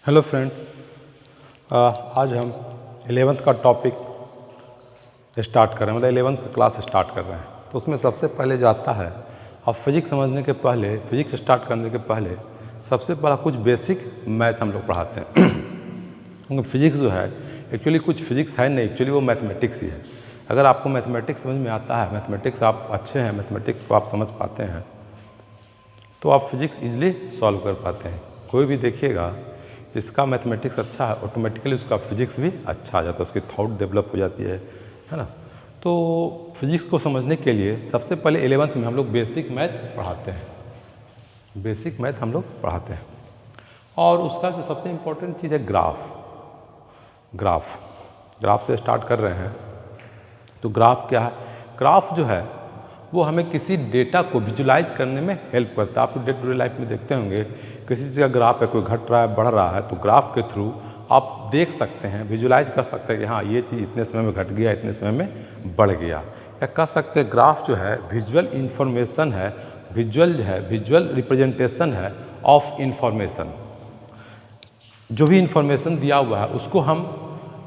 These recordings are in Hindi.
हेलो फ्रेंड, आज हम 11th का टॉपिक स्टार्ट कर रहे हैं, मतलब 11th का क्लास स्टार्ट कर रहे हैं। तो उसमें सबसे पहले जो आता है, अब फिजिक्स समझने के पहले, फिजिक्स स्टार्ट करने के पहले सबसे पहला कुछ बेसिक मैथ हम लोग पढ़ाते हैं। क्योंकि फिजिक्स जो है एक्चुअली कुछ फिजिक्स है नहीं, एक्चुअली वो मैथमेटिक्स ही है। अगर आपको मैथमेटिक्स समझ में आता है, मैथमेटिक्स आप अच्छे हैं, मैथमेटिक्स को आप समझ पाते हैं, तो आप फिजिक्स ईजिली सॉल्व कर पाते हैं। कोई भी देखिएगा इसका मैथमेटिक्स अच्छा है, ऑटोमेटिकली उसका फिजिक्स भी अच्छा आ जाता है, उसकी थॉट डेवलप हो जाती है ना। तो फिजिक्स को समझने के लिए सबसे पहले 11th में हम लोग बेसिक मैथ पढ़ाते हैं, बेसिक मैथ हम लोग पढ़ाते हैं। और उसका जो सबसे इम्पोर्टेंट चीज़ है ग्राफ से स्टार्ट कर रहे हैं। तो ग्राफ क्या है? ग्राफ जो है वो हमें किसी डेटा को विजुलाइज करने में हेल्प करता है। आप डे टू डे लाइफ में देखते होंगे किसी चीज़ का ग्राफ है, कोई घट रहा है, बढ़ रहा है, तो ग्राफ के थ्रू आप देख सकते हैं, विजुलाइज कर सकते हैं कि हाँ ये चीज़ इतने समय में घट गया, इतने समय में बढ़ गया। या कह सकते हैं ग्राफ जो है विजुअल इंफॉर्मेशन है, विजुअल रिप्रेजेंटेशन है ऑफ इंफॉर्मेशन। जो भी इंफॉर्मेशन दिया हुआ है उसको हम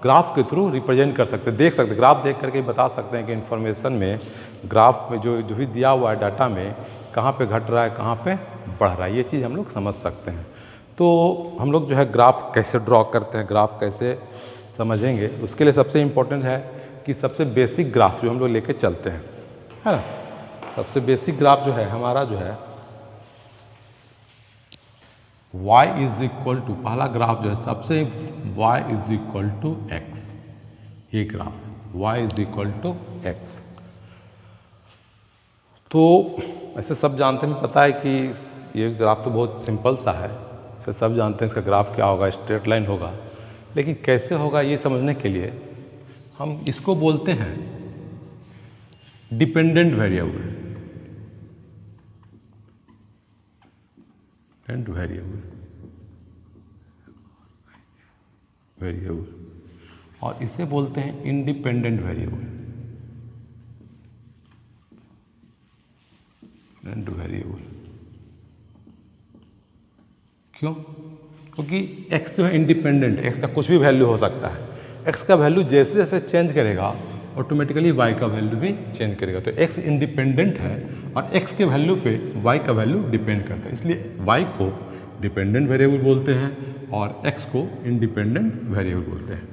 ग्राफ के थ्रू रिप्रेजेंट कर सकते हैं, देख सकते हैं, ग्राफ देख करके बता सकते हैं कि इन्फॉर्मेशन में, ग्राफ में जो भी दिया हुआ है डाटा में कहाँ पे घट रहा है, कहाँ पे बढ़ रहा है, ये चीज़ हम लोग समझ सकते हैं। तो हम लोग जो है ग्राफ कैसे ड्रॉ करते हैं, ग्राफ कैसे समझेंगे, उसके लिए सबसे इम्पोर्टेंट है कि सबसे बेसिक ग्राफ जो हम लोग लेके चलते हैं, है ना। सबसे बेसिक ग्राफ जो है हमारा जो है y इज इक्वल टू, पहला ग्राफ जो है सबसे y is equal to x, ये graph y is equal to x. तो ऐसे सब जानते हैं, पता है कि ये ग्राफ तो बहुत सिंपल सा है, इसे सब जानते हैं इसका ग्राफ क्या होगा, स्ट्रेट लाइन होगा। लेकिन कैसे होगा ये समझने के लिए हम इसको बोलते हैं डिपेंडेंट वेरिएबल, वेरिएबल, और इसे बोलते हैं इंडिपेंडेंट वेरिएबल। क्यों? क्योंकि x जो है इंडिपेंडेंट, x का कुछ भी वैल्यू हो सकता है। x का वैल्यू जैसे जैसे चेंज करेगा ऑटोमेटिकली y का वैल्यू भी चेंज करेगा। तो x इंडिपेंडेंट है और x के वैल्यू पे y का वैल्यू डिपेंड करता है, इसलिए y को डिपेंडेंट वेरिएबल बोलते हैं और x को इंडिपेंडेंट वेरिएबल बोलते हैं।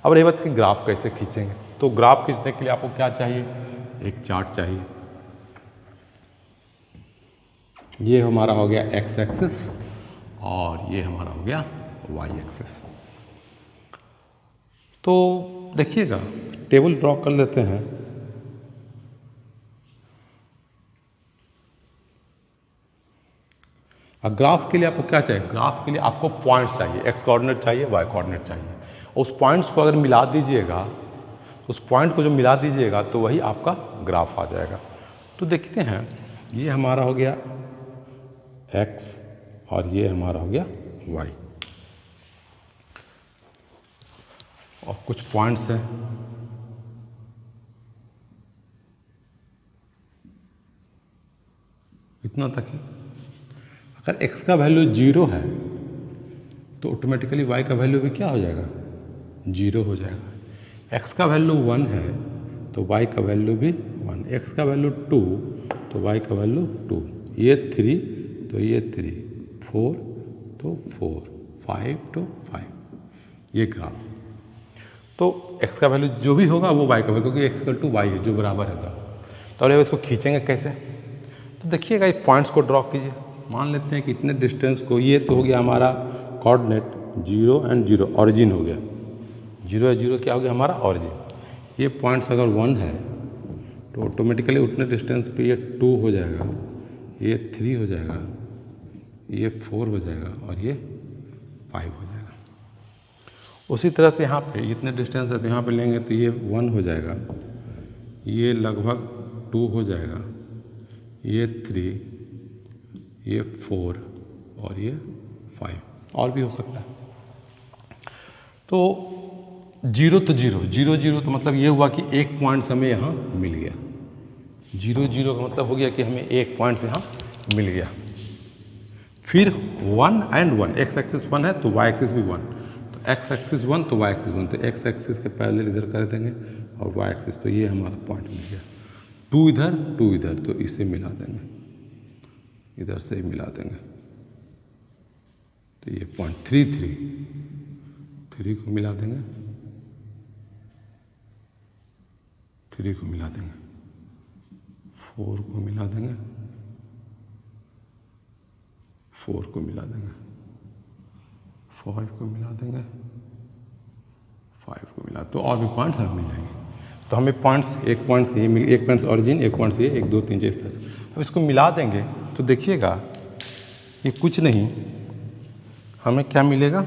अब रही बात कि ग्राफ कैसे खींचेंगे, तो ग्राफ खींचने के लिए आपको क्या चाहिए? एक चार्ट चाहिए। ये हमारा हो गया x एक्सिस और ये हमारा हो गया y एक्सिस। तो देखिएगा टेबल ड्रॉ कर लेते हैं। अब ग्राफ के लिए आपको क्या चाहिए? ग्राफ के लिए आपको पॉइंट्स चाहिए, x कोऑर्डिनेट चाहिए, y कोऑर्डिनेट चाहिए। उस पॉइंट्स को अगर मिला दीजिएगा, उस पॉइंट को जो मिला दीजिएगा तो वही आपका ग्राफ आ जाएगा। तो देखते हैं, ये हमारा हो गया x और ये हमारा हो गया y, और कुछ पॉइंट्स हैं। इतना तक ही। अगर x का वैल्यू 0 है तो ऑटोमेटिकली y का वैल्यू भी क्या हो जाएगा? 0 हो जाएगा। x का वैल्यू 1 है तो y का वैल्यू भी 1, x का वैल्यू 2 तो y का वैल्यू 2, ये 3 तो ये 3, 4 तो 4, 5 तो 5, ये ग्राफ। तो x का वैल्यू जो भी होगा वो y का वैल्यू, क्योंकि x इक्वल टू y है जो बराबर है। तो अब इसको खींचेंगे कैसे? तो देखिएगा, ये पॉइंट्स को ड्रॉ कीजिए। मान लेते हैं कि इतने डिस्टेंस को, ये तो हो गया हमारा कोऑर्डिनेट 0 और 0, ऑरिजिन हो गया 0 और 0, क्या हो गया हमारा ऑरिजिन। ये पॉइंट्स अगर 1 है तो ऑटोमेटिकली उतने डिस्टेंस पे ये 2 हो जाएगा, ये 3 हो जाएगा, ये 4 हो जाएगा और ये 5 हो जाएगा। उसी तरह से यहाँ पे इतने डिस्टेंस है तो यहाँ पे लेंगे तो ये 1 हो जाएगा, ये लगभग 2 हो जाएगा, ये 3, ये 4 और ये 5, और भी हो सकता है। तो 0 तो 0, 0 0 तो मतलब ये हुआ कि एक पॉइंट्स हमें यहाँ मिल गया। 0 0 का मतलब हो गया कि हमें एक पॉइंट्स यहाँ मिल गया। फिर 1 एंड 1, एक्स एक्सिस 1 है तो वाई एक्सिस भी 1, तो एक्स एक्सिस 1 तो वाई एक्सिस 1, तो एक्स एक्सिस के पैरेलल इधर कर देंगे और वाई एक्सिस, तो ये हमारा पॉइंट मिल गया। 2 इधर, तो इसे मिला देंगे, इधर से ही मिला देंगे, तो ये पॉइंट 3 को मिला देंगे, 3 को मिला देंगे, 4 को मिला देंगे, 4 को मिला देंगे, 5 को मिला देंगे, 5 को मिला, तो और भी पॉइंट्स हमें मिल जाएंगे। तो हमें पॉइंट्स, एक पॉइंट से ये मिल, एक पॉइंट ऑरिजिन, एक पॉइंट से ये, 1 2 3 4 इस तरह से। अब इसको मिला देंगे तो देखिएगा ये कुछ नहीं, हमें क्या मिलेगा,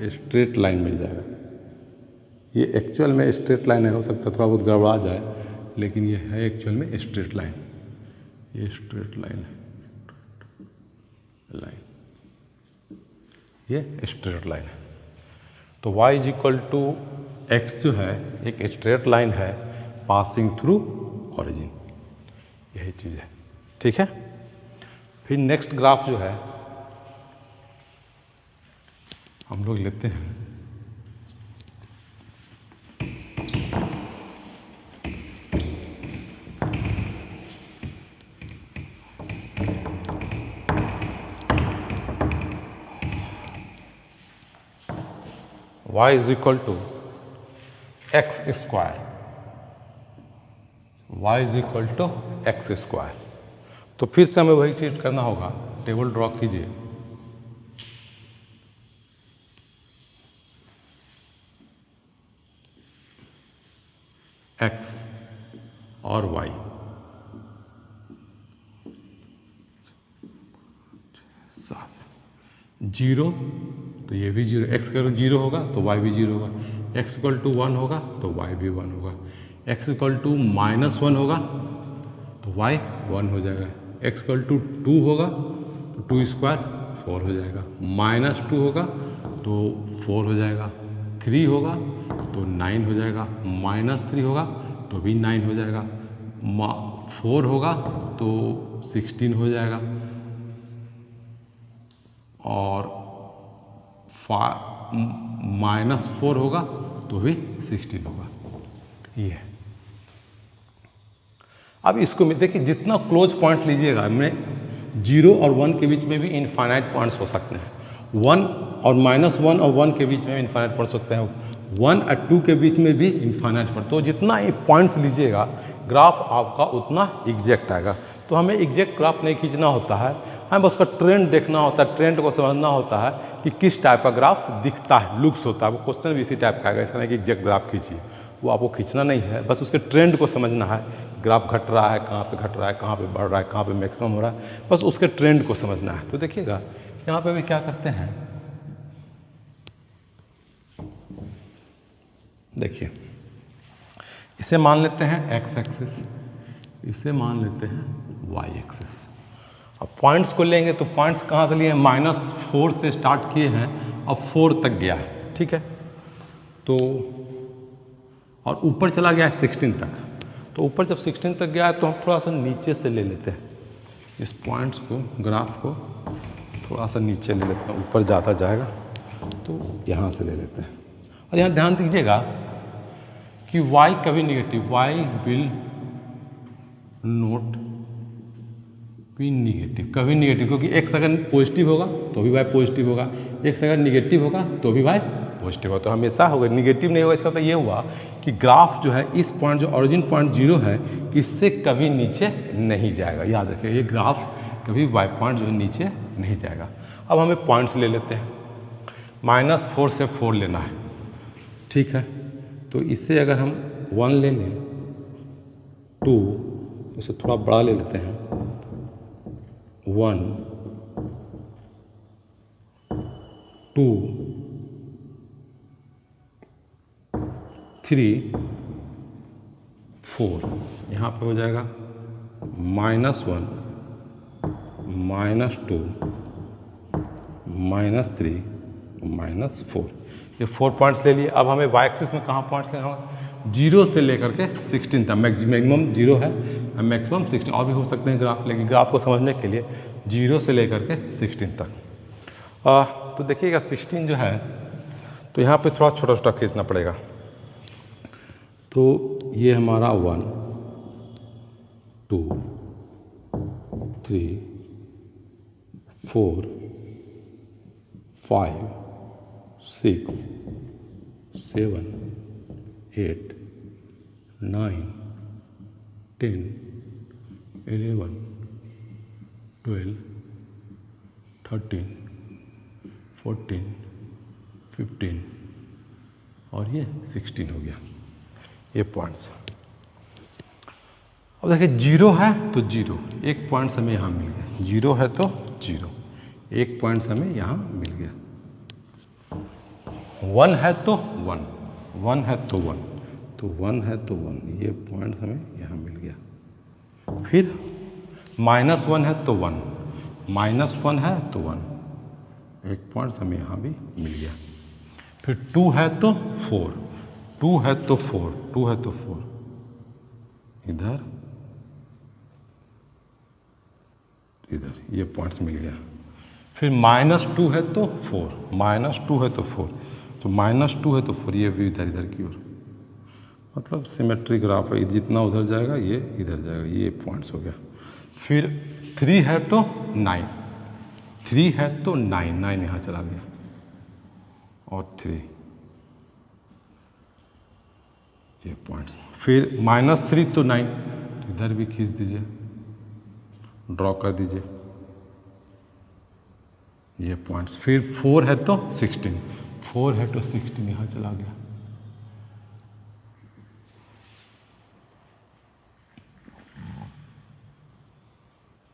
स्ट्रेट लाइन मिल जाएगा। ये एक्चुअल में स्ट्रेट लाइन है, हो सकता है थोड़ा बहुत गड़बड़ा जाए, लेकिन ये है एक्चुअल में स्ट्रेट लाइन, ये स्ट्रेट लाइन है, ये स्ट्रेट लाइन है। तो y is equal to x जो है एक स्ट्रेट लाइन है पासिंग थ्रू ऑरिजिन, यही चीज़ है, ठीक है। फिर नेक्स्ट ग्राफ जो है हम लोग लेते हैं y is equal to x square, y is equal to x square. तो फिर से हमें वही चीज करना होगा, टेबल ड्रॉ कीजिए, x और y, जीरो तो ये भी जीरो, एक्स अगर जीरो होगा तो वाई भी जीरो होगा, एक्स इक्वल टू 1 होगा तो वाई भी 1 होगा, एक्स इक्वल टू -1 होगा तो वाई 1 हो जाएगा, एक्स इक्वल टू 2 होगा तो 2 स्क्वायर 4 हो जाएगा, -2 होगा तो 4 हो जाएगा, 3 होगा तो 9 हो जाएगा, -3 होगा तो भी 9 हो जाएगा, 4 होगा तो 16 हो जाएगा, और -4 होगा तो भी 16 होगा, ये है। अब इसको देखिए, जितना क्लोज पॉइंट लीजिएगा, में 0 और 1 के बीच में भी इनफाइनाइट पॉइंट्स हो सकते हैं, 1 और -1 और 1 के बीच में इनफाइनाइट पॉइंट्स हो सकते हैं, 1 और 2 के बीच में भी इनफाइनाइट पॉइंट। तो जितना पॉइंट्स लीजिएगा ग्राफ आपका उतना एग्जैक्ट आएगा। तो हमें एग्जैक्ट ग्राफ नहीं खींचना होता है, हमें उसका ट्रेंड देखना होता है, ट्रेंड को समझना होता है कि किस टाइप का ग्राफ दिखता है, लुक्स होता है। वो क्वेश्चन भी इसी टाइप का आएगा, ऐसा नहीं कि एग्जैक्ट ग्राफ खींचिए, वो आपको खींचना नहीं है, बस उसके ट्रेंड को समझना है, ग्राफ घट रहा है, कहाँ पे घट रहा है, कहाँ पे बढ़ रहा है, कहाँ पे मैक्सिमम हो रहा है, बस उसके ट्रेंड को समझना है। तो देखिएगा यहाँ पे भी क्या करते हैं, देखिए इसे मान लेते हैं एक्स एक्सिस, इसे मान लेते हैं वाई एक्सिस। अब पॉइंट्स को लेंगे तो पॉइंट्स कहाँ से लिए हैं, -4 से स्टार्ट किए हैं, अब 4 तक गया है, ठीक है। तो और ऊपर चला गया है 16 तक, तो ऊपर जब 16 तक गया है तो हम थोड़ा सा नीचे से ले लेते हैं इस पॉइंट्स को, ग्राफ को थोड़ा सा नीचे ले लेते हैं, ऊपर ज़्यादा जाएगा तो यहाँ से ले लेते हैं। और यहाँ ध्यान दीजिएगा कि y कभी negative, y will not be negative, कभी निगेटिव, क्योंकि x अगर पॉजिटिव होगा तो भी y पॉजिटिव होगा, x अगर निगेटिव होगा तो भी y पॉजिटिव होगा, तो हमेशा होगा, निगेटिव नहीं होगा। इसका मतलब ये हुआ कि ग्राफ जो है इस पॉइंट जो ओरिजिन पॉइंट 0 है, इससे कभी नीचे नहीं जाएगा। याद रखिए ये ग्राफ कभी y पॉइंट जो है नीचे नहीं जाएगा। अब हमें पॉइंट्स ले लेते हैं, -4 से 4 लेना है, ठीक है। तो इससे अगर हम 1 ले लें, 2, इसे थोड़ा बड़ा ले लेते हैं, 1 2 3 4, यहाँ पे हो जाएगा -1 -2 -3 -4, ये 4 पॉइंट्स ले लिए। अब हमें वाई एक्सिस में कहाँ पॉइंट्स लेना होगा, 0 से लेकर के 16 तक, मिनिमम 0 है, मैक्सिमम 16, और भी हो सकते हैं ग्राफ, लेकिन ग्राफ को समझने के लिए 0 से लेकर के 16 तक तो देखिएगा 16 जो है तो यहाँ पे थोड़ा छोटा छोटा खींचना पड़ेगा। तो ये हमारा 1 2 3 4 5 6 7 8 9 10 11 12 13 14 15 और ये 16 हो गया, ये पॉइंट्स। अब देखिए 0 है तो 0, एक पॉइंट्स हमें यहाँ मिल गया। 0 है तो 0, एक पॉइंट्स हमें यहाँ मिल गया। 1 है तो 1, 1 है तो 1, तो 1 है तो 1, ये पॉइंट्स हमें यहाँ मिल गया। फिर -1 है तो 1, -1 है तो 1, एक पॉइंट्स हमें यहाँ भी मिल गया। फिर 2 है तो 4, 2 है तो 4, 2 है तो 4, इधर इधर, ये पॉइंट्स मिल गया। फिर -2 है तो 4, -2 है तो 4, तो -2 है तो 4, ये भी इधर इधर की ओर, मतलब सिमेट्री ग्राफ है, जितना उधर जाएगा ये इधर जाएगा, ये पॉइंट्स हो गया। फिर 3 है तो 9, 3 है तो 9, 9 यहाँ चला गया, और 3, ये पॉइंट्स। फिर -3 तो 9, इधर भी खींच दीजिए, ड्रॉ कर दीजिए, ये पॉइंट्स। फिर 4 है तो 16, 4 है तो 16 यहाँ चला गया,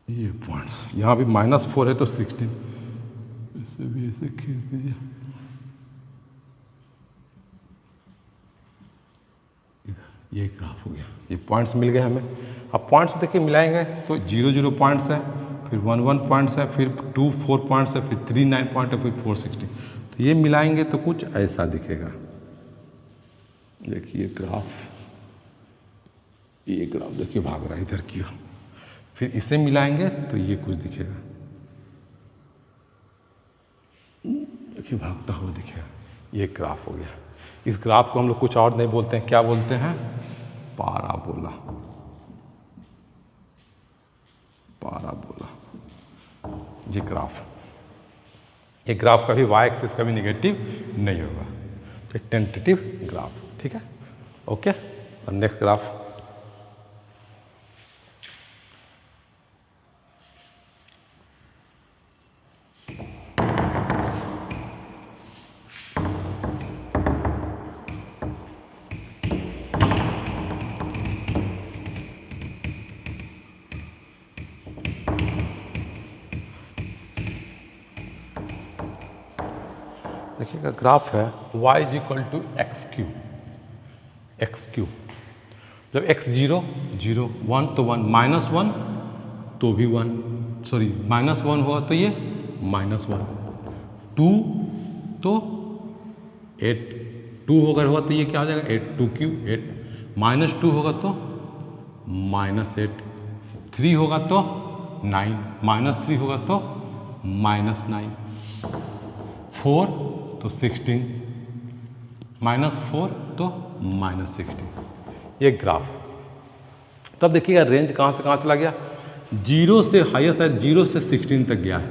ये पॉइंट्स। यहाँ भी -4 है तो 16, इसे भी ऐसे खींच दीजिए, ये ग्राफ हो गया, ये पॉइंट्स मिल गए हमें। अब पॉइंट्स देखिए मिलाएंगे तो 0 0 पॉइंट्स है, फिर 1 1 पॉइंट्स है, फिर 2 4 पॉइंट्स है, फिर 3 9 पॉइंट है, फिर 4 16, तो ये मिलाएंगे तो कुछ ऐसा दिखेगा। देखिए ग्राफ, ये ग्राफ देखिए भाग रहा है इधर की ओर, फिर इसे मिलाएंगे तो ये कुछ दिखेगा, देखिए भागता हुआ दिखेगा, ये ग्राफ हो गया। इस ग्राफ को हम लोग कुछ और नहीं बोलते हैं, क्या बोलते हैं? पाराबोला, पाराबोला, ये ग्राफ। ये ग्राफ कभी वाई एक्सिस का भी निगेटिव नहीं होगा, तो एक टेंटेटिव ग्राफ, ठीक है, ओके। और नेक्स्ट ग्राफ, देखिएगा ग्राफ है y = x³ x³ जब x 0 0 1 तो 1, -1 तो भी 1, सॉरी -1 हुआ तो ये -1, 2 तो 8, 2 अगर हुआ तो ये क्या हो जाएगा 8, 2³ 8, -2 होगा तो -8, 3 होगा तो 9, -3 होगा तो -9, 4 तो 16, -4 तो -16, ये ग्राफ। तब देखिएगा रेंज कहाँ से कहाँ चला गया, 0 से हाईएस्ट है, 0 से 16 तक गया है,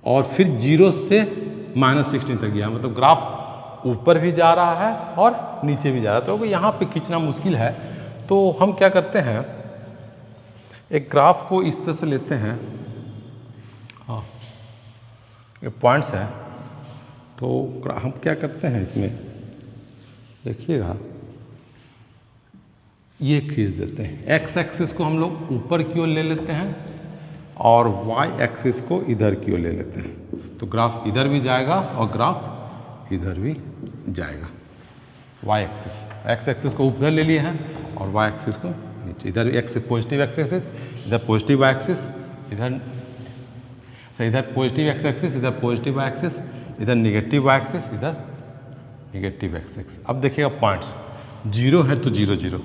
और फिर 0 से -16 तक गया, मतलब ग्राफ ऊपर भी जा रहा है और नीचे भी जा रहा है। तो यहाँ पे खींचना मुश्किल है, तो हम क्या करते हैं, एक ग्राफ को इस तरह से लेते हैं, हाँ ये पॉइंट्स है, तो हम क्या करते हैं इसमें देखिएगा, ये खींच देते हैं, एक्स एक्सिस को हम लोग ऊपर की ओर ले लेते हैं और वाई एक्सिस को इधर की ओर ले लेते हैं, तो ग्राफ इधर भी जाएगा और ग्राफ इधर भी जाएगा। वाई एक्सिस, एक्स एक्सिस को ऊपर ले लिए हैं और वाई एक्सिस को नीचे, इधर एक्स पॉजिटिव एक्सिस, इधर पॉजिटिव वाई एक्सिस, इधर पॉजिटिव एक्स एक्सिस, इधर पॉजिटिव वाई एक्सिस, इधर निगेटिव वाई एक्सिस, इधर निगेटिव एक्स एक्सिस। अब देखिएगा पॉइंट्स 0 है तो 0 0,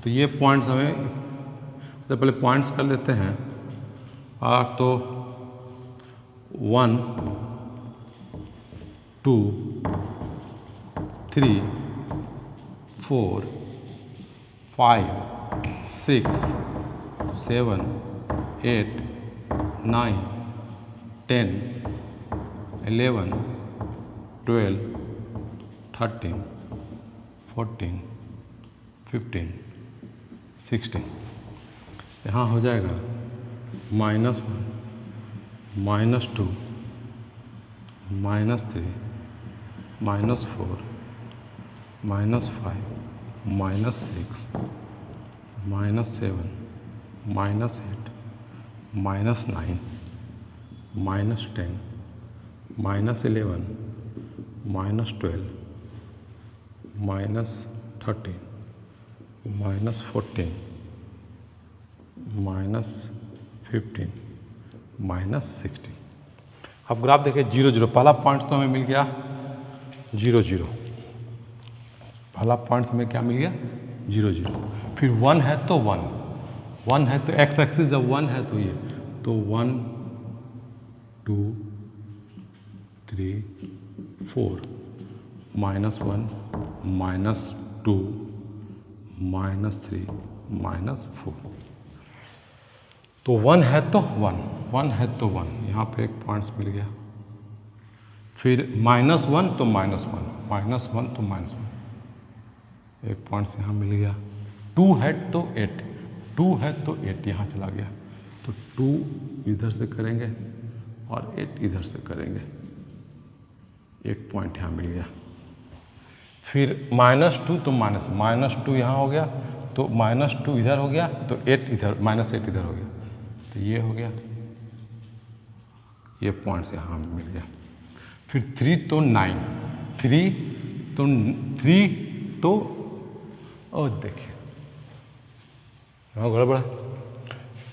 तो ये पॉइंट्स हमें तो पहले पॉइंट्स कर लेते हैं, तो 1 2 3 4 5 6 7 8 9 10 11 12 13 14 15 16। यहाँ हो जाएगा -1 -2 -3 -4 -5 -6 -7 -8 -9 -10 -11 -12 -13 -14 -15 -16। अब ग्राफ देखिए 0 0, पहला पॉइंट्स तो हमें मिल गया 0 0, पहला पॉइंट्स में क्या मिल गया 0 0। फिर 1 है तो 1 है तो एक्स एक्सिस जब 1 है तो ये तो 1 2 3 4 -1 -2 -3 -4। तो 1 है तो 1 है तो 1, यहाँ पे एक पॉइंट्स मिल गया। फिर -1 तो -1 -1 तो -1, एक पॉइंट्स यहाँ मिल गया। 2 है तो 8, 2 है तो 8 यहाँ चला गया, तो 2 इधर से करेंगे और 8 इधर से करेंगे, एक पॉइंट यहाँ मिल गया। फिर -2 तो -2 यहाँ हो गया, तो -2 इधर हो गया, तो 8 इधर -8 इधर हो गया, तो ये हो गया, ये पॉइंट्स यहाँ मिल गया। फिर 3 तो 9, 3 तो ओ देखिए यहाँ गड़बड़,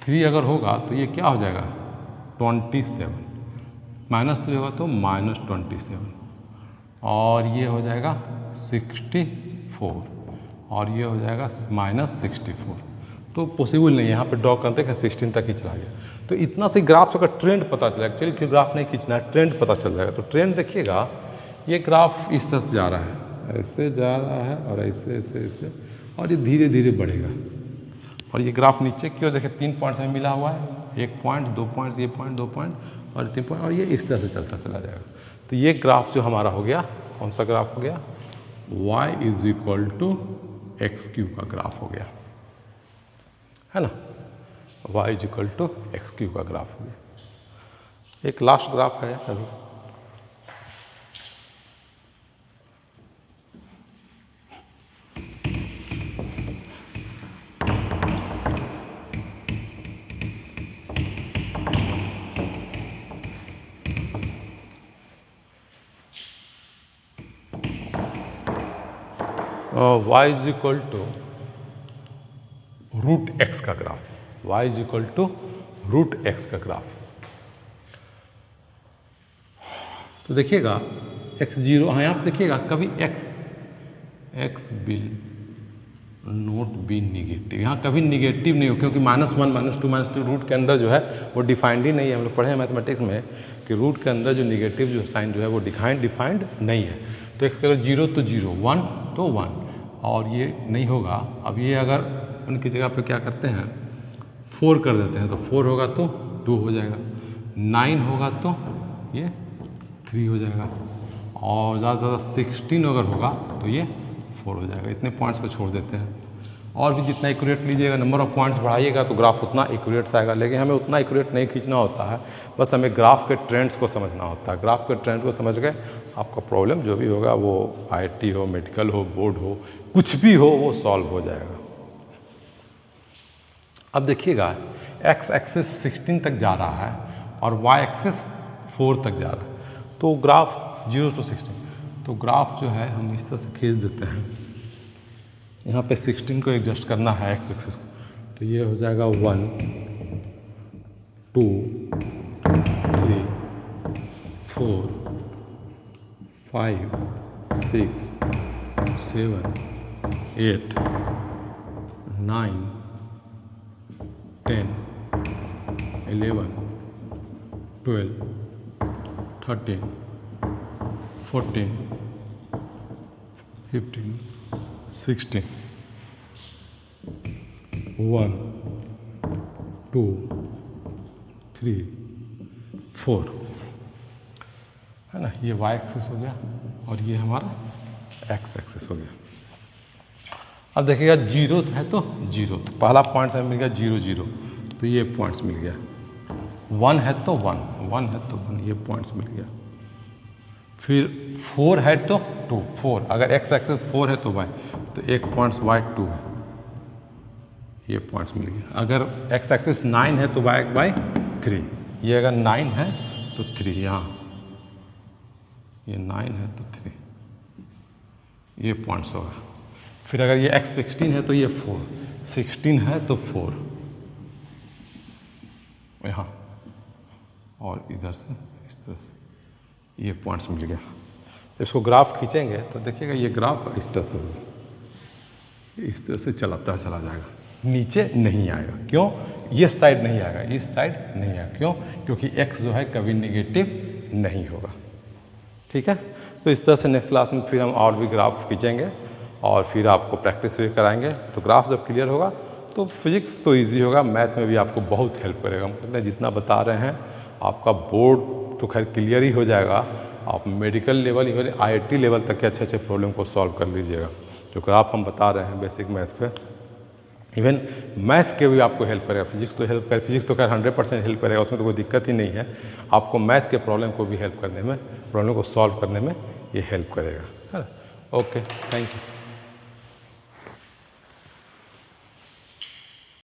3 अगर होगा तो ये क्या हो जाएगा 27, -3 होगा तो -27, और ये हो जाएगा 64, और ये हो जाएगा -64। तो पॉसिबल नहीं है, यहाँ पे ड्रॉ करते हैं 16 तक ही चला गया। तो इतना से ग्राफ का ट्रेंड पता चला, एक्चुअली ग्राफ नहीं खींचना है, ट्रेंड पता चल जाएगा। तो ट्रेंड देखिएगा, ये ग्राफ इस तरह से जा रहा है, ऐसे जा रहा है और ऐसे ऐसे ऐसे, और ये धीरे धीरे बढ़ेगा। और ये ग्राफ नीचे की ओर देखिए 3 पॉइंट्स में मिला हुआ है, 1 पॉइंट 2 पॉइंट्स, ये पॉइंट 2 पॉइंट और 3 पॉइंट, और ये इस तरह से चलता चला जाएगा। तो ये ग्राफ जो हमारा हो गया, कौन सा ग्राफ हो गया, y = x³ का ग्राफ हो गया, है ना, y = x³ का ग्राफ हो गया। एक लास्ट ग्राफ है अभी, y = √x का ग्राफ, y = √x का ग्राफ। तो देखिएगा x0, हाँ यहाँ पे देखिएगा कभी x will not be negative, यहाँ कभी निगेटिव नहीं हो, क्योंकि -1 -2 -2 रूट के अंदर जो है वो डिफाइंड ही नहीं है। हम लोग पढ़े हैं मैथमेटिक्स में कि रूट के अंदर जो निगेटिव जो साइन जो है वो डिफाइंड नहीं है। तो x अगर 0 तो 0, 1 तो 1, और ये नहीं होगा। अब ये अगर उनकी जगह पे क्या करते हैं 4 कर देते हैं, तो 4 होगा तो 2 हो जाएगा, 9 होगा तो ये 3 हो जाएगा, और ज़्यादा से ज़्यादा 16 अगर होगा तो ये 4 हो जाएगा। इतने पॉइंट्स को छोड़ देते हैं, और भी जितना एक्यूरेट लीजिएगा, नंबर ऑफ पॉइंट्स बढ़ाइएगा तो ग्राफ उतना एक्यूरेट आएगा। लेकिन हमें उतना एक्यूरेट नहीं खींचना होता है, बस हमें ग्राफ के ट्रेंड्स को समझना होता है। ग्राफ के ट्रेंड को समझ गए, आपका प्रॉब्लम जो भी होगा, वो IIT हो, मेडिकल हो, बोर्ड हो, कुछ भी हो, वो सॉल्व हो जाएगा। अब देखिएगा x एक्सिस 16 तक जा रहा है और y एक्सिस 4 तक जा रहा है, तो ग्राफ 0 to 16, तो ग्राफ जो है हम इस तरह से खींच देते हैं। यहाँ पे 16 को एडजस्ट करना है x एक्सिस, तो ये हो जाएगा 1 2 3 4 5 6 7 8 9 10 11 12 13, 14, 15, 16, 1, 2, 3, 4, है ना। ये y एक्सिस हो गया और ये हमारा x एक्सिस हो गया। अब देखिएगा जीरो है तो जीरो, तो पहला पॉइंट्स हमें मिल गया 0, 0, तो ये पॉइंट्स मिल गया। 1 है तो 1, 1 है तो 1, ये पॉइंट्स मिल गया। फिर 4 है तो 2, 4, अगर x एक्सिस 4 है तो y, तो एक पॉइंट्स y 2 है, ये पॉइंट्स मिल गया। अगर x एक्सिस 9 है तो y 3, ये अगर 9 है तो 3, यहाँ ये 9 है तो 3, ये पॉइंट्स होगा। फिर अगर ये x 16 है तो ये 4, 16 है तो 4 यहाँ, और इधर से इस तरह से ये पॉइंट्स मिल गया। तो इसको ग्राफ खींचेंगे तो देखिएगा ये ग्राफ इस तरह से होगा, इस तरह से चलाता चला जाएगा, नीचे नहीं आएगा। क्यों? ये साइड नहीं आएगा, इस साइड नहीं आएगा। क्यों? क्योंकि x जो है कभी नेगेटिव नहीं होगा। ठीक है, तो इस तरह से नेक्स्ट क्लास में फिर हम और भी ग्राफ खींचेंगे और फिर आपको प्रैक्टिस भी कराएंगे। तो ग्राफ जब क्लियर होगा तो फिजिक्स तो इजी होगा, मैथ में भी आपको बहुत हेल्प करेगा। मतलब जितना बता रहे हैं आपका बोर्ड तो खैर क्लियर ही हो जाएगा, आप medical level even IIT level तक के अच्छे अच्छे प्रॉब्लम को सॉल्व कर लीजिएगा। जो ग्राफ हम बता रहे हैं बेसिक मैथ पे, इवन मैथ के भी आपको हेल्प करेगा। फिजिक्स तो हेल्प करेगा, फिजिक्स तो खैर 100% हेल्प करेगा, उसमें तो कोई दिक्कत ही नहीं है। आपको मैथ के प्रॉब्लम को भी हेल्प करने में, प्रॉब्लम को सॉल्व करने में ये हेल्प करेगा। Okay, thank you.